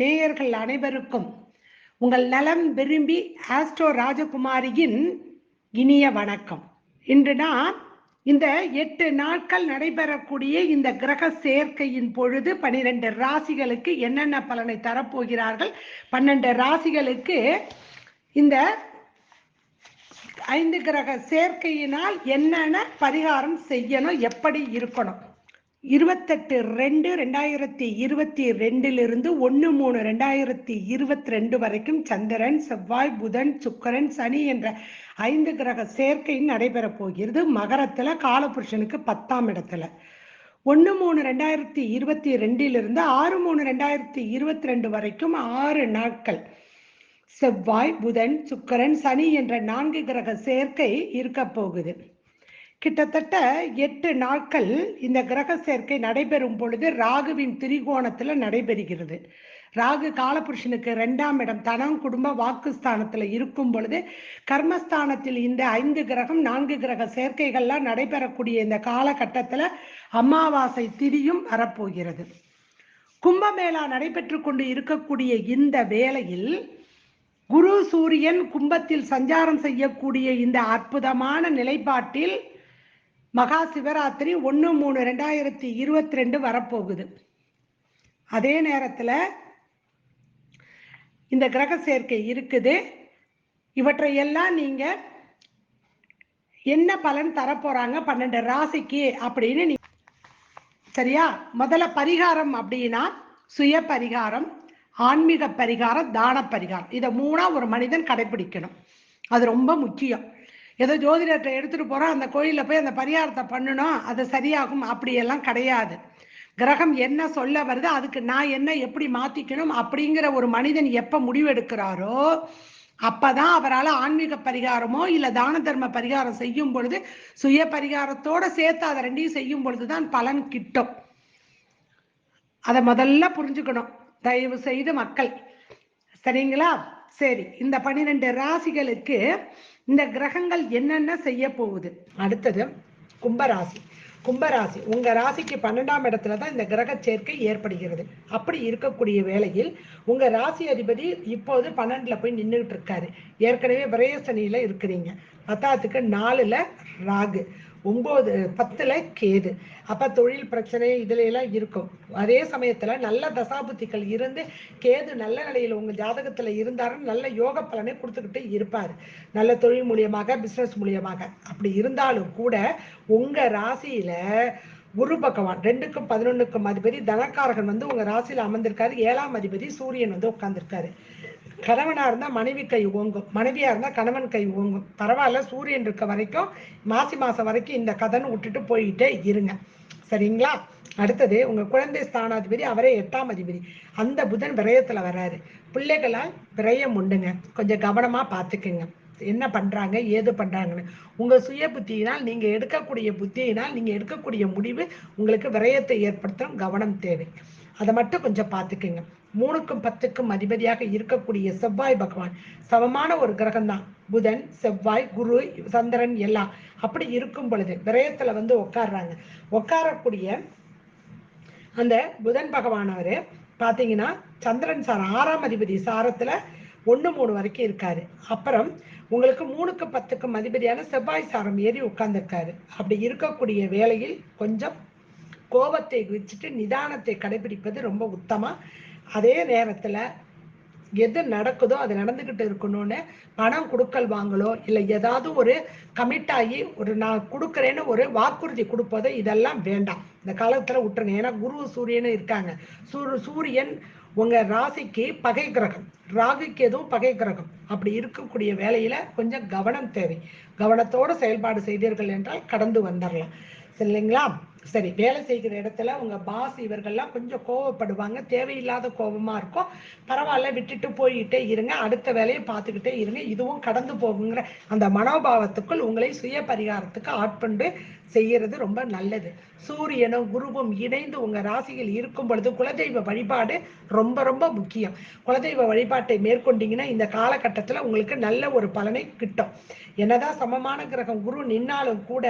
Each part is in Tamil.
நேயர்கள் அனைவருக்கும் உங்கள் நலம் விரும்பி ஆஸ்ட்ரோ ராஜகுமாரியின் இனிய வணக்கம். இன்று நான் இந்த 8 நாட்கள் நடைபெறக்கூடிய இந்த கிரக சேர்க்கையின் பொழுது 12 ராசிகளுக்கு என்னென்ன பலனை தரப்போகிறார்கள், 12 ராசிகளுக்கு இந்த 5 கிரக சேர்க்கையினால் என்னென்ன பரிகாரம் செய்யணும், எப்படி இருக்கணும். 28/2/2022 1/3/2022 வரைக்கும் சந்திரன், செவ்வாய், புதன், சுக்கிரன், சனி என்ற 5 கிரக சேர்க்கை நடைபெற போகிறது. மகரத்துல காலபுருஷனுக்கு 10ஆம் இடத்துல. 1/3/2022 6/3/2022 வரைக்கும் 6 நாட்கள் செவ்வாய், புதன், சுக்கிரன், சனி என்ற 4 கிரக சேர்க்கை இருக்க போகுது. கிட்டத்தட்ட 8 நாட்கள் இந்த கிரக சேர்க்கை நடைபெறும் பொழுது ராகுவின் திரிகோணத்துல நடைபெறுகிறது. ராகு காலபுருஷனுக்கு 2ஆம் இடம் தனம், குடும்ப, வாக்குஸ்தானத்துல இருக்கும் பொழுது கர்மஸ்தானத்தில் இந்த 5 கிரகம் 4 கிரக சேர்க்கைகள்லாம் நடைபெறக்கூடிய இந்த காலகட்டத்துல அமாவாசை திதியும் வரப்போகிறது. கும்பமேளா நடைபெற்று கொண்டு இருக்கக்கூடிய இந்த வேளையில் குரு சூரியன் கும்பத்தில் சஞ்சாரம் செய்யக்கூடிய இந்த அற்புதமான நிலைப்பாட்டில் மகா சிவராத்திரி 1/3/2022 வரப்போகுது. அதே நேரத்தில் இந்த கிரக சேர்க்கை இருக்குது. இவற்றையெல்லாம் நீங்க என்ன பலன் தரப்போறாங்க 12 ராசிக்கு அப்படின்னு சரியா? முதல்ல பரிகாரம் அப்படின்னா சுய பரிகாரம், ஆன்மீக பரிகாரம், தான பரிகாரம், இதை 3 ஒரு மனிதன் கடைபிடிக்கணும். அது ரொம்ப முக்கியம். ஏதோ ஜோதிடத்தை எடுத்துட்டு போறோம், அந்த கோயிலில் போய் அந்த பரிகாரத்தை பண்ணணும், அது சரியாகும் அப்படியெல்லாம் கிடையாது. கிரகம் என்ன சொல்ல வருது, அதுக்கு நான் என்ன எப்படி மாத்திக்கணும் அப்படிங்கிற ஒரு மனிதன் எப்ப முடிவெடுக்கிறாரோ அப்பதான் அவரால் ஆன்மீக பரிகாரமோ இல்ல தான தர்ம பரிகாரம் செய்யும் பொழுது சுய பரிகாரத்தோட சேர்த்து அதை 2ஐயும் செய்யும் பொழுதுதான் பலன் கிட்டும். அதை முதல்ல புரிஞ்சுக்கணும் தயவு செய்து மக்கள், சரிங்களா? சரி, இந்த 12 ராசிகளுக்கு இந்த கிரகங்கள் என்னென்ன செய்ய போகுது. அடுத்தது கும்பராசி. கும்பராசி உங்க ராசிக்கு 12ஆம் இடத்துலதான் இந்த கிரக சேர்க்கை ஏற்படுகிறது. அப்படி இருக்கக்கூடிய வேளையில் உங்க ராசி அதிபதி இப்போது 12ல போய் நின்றுட்டு இருக்காரு. ஏற்கனவே விரயசனியில இருக்கிறீங்க. 10க்கு 4ல ராகு, 9 10ல கேது. அப்ப தொழில் பிரச்சனை இதுல எல்லாம் இருக்கும். அதே சமயத்துல நல்ல தசாபுத்திகள் இருந்து கேது நல்ல நிலையில உங்க ஜாதகத்துல இருந்தாருன்னு நல்ல யோக பலனை கொடுத்துக்கிட்டு இருப்பாரு, நல்ல தொழில் மூலியமாக, பிசினஸ் மூலியமாக. அப்படி இருந்தாலும் கூட உங்க ராசியில குரு பகவான் 2க்கும் 11க்கும் அதிபதி தனக்காரகன் உங்க ராசியில அமர்ந்திருக்காரு. 7ஆம் அதிபதி சூரியன் உட்கார்ந்துருக்காரு. கணவனா இருந்தா மனைவி கை ஓங்கும், மனைவியா இருந்தா கணவன் கை ஓங்கும். பரவாயில்ல, சூரியன் இருக்க வரைக்கும் மாசி மாசம் வரைக்கும் இந்த கதைன்னு விட்டுட்டு போயிட்டே இருங்க, சரிங்களா? அடுத்தது உங்க குழந்தை ஸ்தானாதிபதி, அவரே 8ஆம் அதிபதி. அந்த புதன் விரயத்துல வர்றாரு. பிள்ளைகளால் விரயம் உண்டுங்க, கொஞ்சம் கவனமா பார்த்துக்குங்க. என்ன பண்றாங்க ஏது பண்றாங்கன்னு உங்க சுய புத்தியினால், நீங்க எடுக்கக்கூடிய புத்தியினால் நீங்க எடுக்கக்கூடிய முடிவு உங்களுக்கு விரயத்தை ஏற்படுத்தும். கவனம் தேவை, அதை மட்டும் கொஞ்சம் பார்த்துக்குங்க. 3க்கும் 10க்கும் அதிபதியாக இருக்கக்கூடிய செவ்வாய் பகவான் சமமான ஒரு கிரகம் தான். புதன், செவ்வாய், குரு, சந்திரன் எல்லாம் அப்படி இருக்கும் பொழுது விரயத்துல உட்கார்றாங்க. உட்காரக்கூடிய அந்த புதன் பகவானவரு பாத்தீங்கன்னா சந்திரன் சாரம் 6ஆம் அதிபதி சாரத்துல 1-3 வரைக்கும் இருக்காரு. அப்புறம் உங்களுக்கு 3க்கும் 10க்கும் அதிபதியான செவ்வாய் சாரம் ஏறி உட்கார்ந்துருக்காரு. அப்படி இருக்கக்கூடிய வேளையில் கொஞ்சம் கோபத்தை வச்சுட்டு நிதானத்தை கடைபிடிப்பது ரொம்ப உத்தமா. அதே நேரத்துல எது நடக்குதோ அது நடந்துகிட்டு இருக்கணும்னு பணம் கொடுக்கல் வாங்கலோ இல்லை ஏதாவது ஒரு கமிட் ஆகி ஒரு நான் கொடுக்குறேன்னு ஒரு வாக்குறுதி கொடுப்பதோ இதெல்லாம் வேண்டாம். இந்த காலத்துல விட்டுருங்க. ஏன்னா குரு சூரியனும் இருக்காங்க. சூரியன் உங்க ராசிக்கு பகை கிரகம், ராகுக்கு எதுவும் பகை கிரகம். அப்படி இருக்கக்கூடிய வேலையில கொஞ்சம் கவனம் தேவை. கவனத்தோட செயல்பாடு செய்தீர்கள் என்றால் கடந்து வந்துடலாம், சரிங்களா? சரி, வேலை செய்கிற இடத்துல உங்க பாஸ் இவர்கள்லாம் கொஞ்சம் கோவப்படுவாங்க, தேவையில்லாத கோபமா இருக்கும். பரவாயில்ல, விட்டுட்டு போயிட்டே இருங்க, அடுத்த வேலையை பார்த்துக்கிட்டே இருங்க, இதுவும் கடந்து போகுங்கிற அந்த மனோபாவத்துக்குள் உங்களை சுய பரிகாரத்துக்கு ஆட்கொண்டு செய்யறது ரொம்ப நல்லது. சூரியனும் குருவும் இணைந்து உங்க ராசியில் இருக்கும் பொழுது குலதெய்வ வழிபாடு ரொம்ப ரொம்ப முக்கியம். குலதெய்வ வழிபாட்டை மேற்கொண்டீங்கன்னா இந்த காலகட்டத்தில் உங்களுக்கு நல்ல ஒரு பலனை கிட்டும். என்னதான் சமமான கிரகம் குரு நின்னாலும் கூட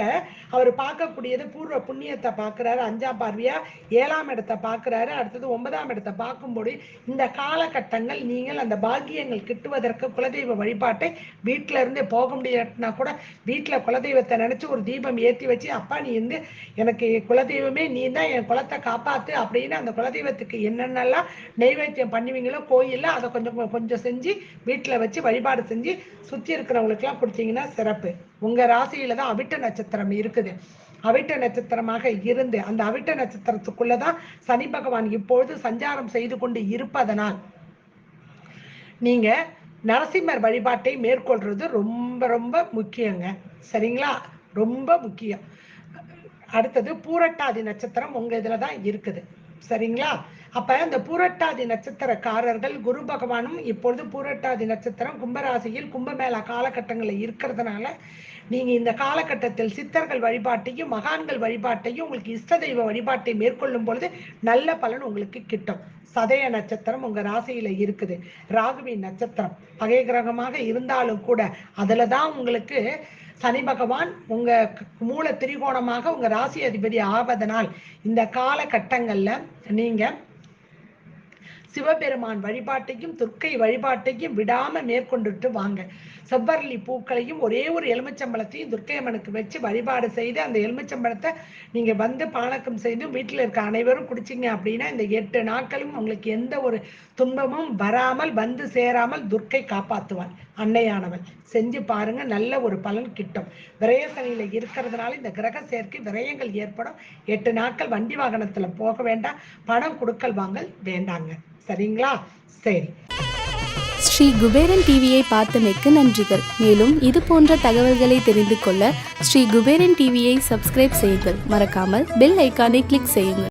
அவர் பார்க்கக்கூடியது பூர்வ புண்ணியத்தை பார்க்குறாரு, 5ஆம் பார்வையா 7ஆம் இடத்தை பார்க்குறாரு, அடுத்தது 9ஆம் இடத்தை பார்க்கும்போது இந்த காலகட்டங்கள் நீங்கள் அந்த பாக்கியங்கள் கிட்டுவதற்கு குலதெய்வ வழிபாட்டை வீட்டில இருந்தே போக முடியாட்டினா கூட வீட்டில் குலதெய்வத்தை நினச்சி ஒரு தீபம் ஏற்றி வச்சு, அப்பா நீ வந்து எனக்கு குலதெய்வமே நீ தான் என் குலத்தை காப்பாற்று அப்படின்னு அந்த குலதெய்வத்துக்கு என்னென்னலாம் நெய்வேத்தியம் பண்ணுவீங்களோ கோயிலில் அதை கொஞ்சம் கொஞ்சம் செஞ்சு வீட்டில் வச்சு வழிபாடு செஞ்சு சுற்றி இருக்கிறவங்களுக்குலாம் கொடுத்தீங்கன்னா சிறப்பு. உங்கள் ராசியில தான் அவிட்ட நட்சத்திரம் இருக்குது. அவிட்ட நட்சத்திரமாக இருந்து அந்த அவிட்ட நட்சத்திரத்துக்குள்ளதான் சனி பகவான் இப்பொழுது சஞ்சாரம் செய்து கொண்டு இருப்பதனால் நீங்க நரசிம்மர் வழிபாட்டை மேற்கொள்றது ரொம்ப ரொம்ப முக்கியங்க. சரிங்களா? ரொம்ப முக்கியம். அடுத்தது பூரட்டாதி நட்சத்திரம் உங்க இதுலதான் இருக்குது. சரிங்களா? அப்ப இந்த பூரட்டாதி நட்சத்திரக்காரர்கள் குரு பகவானும் இப்பொழுது பூரட்டாதி நட்சத்திரம் கும்பராசியில் கும்பமேளா காலகட்டங்களில் இருக்கிறதுனால நீங்க இந்த காலகட்டத்தில் சித்தர்கள் வழிபாட்டையும் மகான்கள் வழிபாட்டையும் உங்களுக்கு இஷ்ட தெய்வ வழிபாட்டை மேற்கொள்ளும் பொழுது நல்ல பலன் உங்களுக்கு கிட்டும். சதய நட்சத்திரம் உங்க ராசியில இருக்குது. ராகுவின் நட்சத்திரம் பகை கிரகமாக இருந்தாலும் கூட அதுலதான் உங்களுக்கு சனி பகவான் உங்க மூல திரிகோணமாக உங்க ராசி அதிபதி ஆவதனால் இந்த காலகட்டங்கள்ல நீங்க சிவபெருமான் வழிபாட்டையும் துர்க்கை வழிபாட்டையும் விடாம மேற்கொண்டுட்டு வாங்க. செவ்வரளி பூக்களையும் ஒரே ஒரு எலுமிச்சம்பழத்தையும் துர்க்கை அம்மனுக்கு வச்சு வழிபாடு செய்து அந்த எலுமிச்சம்பழத்தை நீங்க வந்து பானக்கம் செய்து வீட்டில் இருக்க அனைவரும் குடிச்சிங்க அப்படின்னா இந்த 8 நாட்களும் உங்களுக்கு எந்த ஒரு துன்பமும் வராமல் வந்து சேராமல் துர்க்கை காப்பாற்றுவாள். அன்னையானவள் செஞ்சு பாருங்க, நல்ல ஒரு பலன் கிட்டும். விரயசனியில இருக்கிறதுனால இந்த கிரக சேர்க்கை விரயங்கள் ஏற்படும். 8 நாட்கள் வண்டி வாகனத்துல போக வேண்டாம், பணம் கொடுக்கல் வாங்கல் வேண்டாங்க. சரிங்களா? சரி. ஸ்ரீ குபேரன் டிவியை பார்த்தமைக்கு நன்றிகள். மேலும் இது போன்ற தகவல்களை தெரிந்து கொள்ள ஸ்ரீ குபேரன் டிவியை சப்ஸ்கிரைப் செய்யுங்கள். மறக்காமல் பெல் ஐக்கானை கிளிக் செய்யுங்கள்.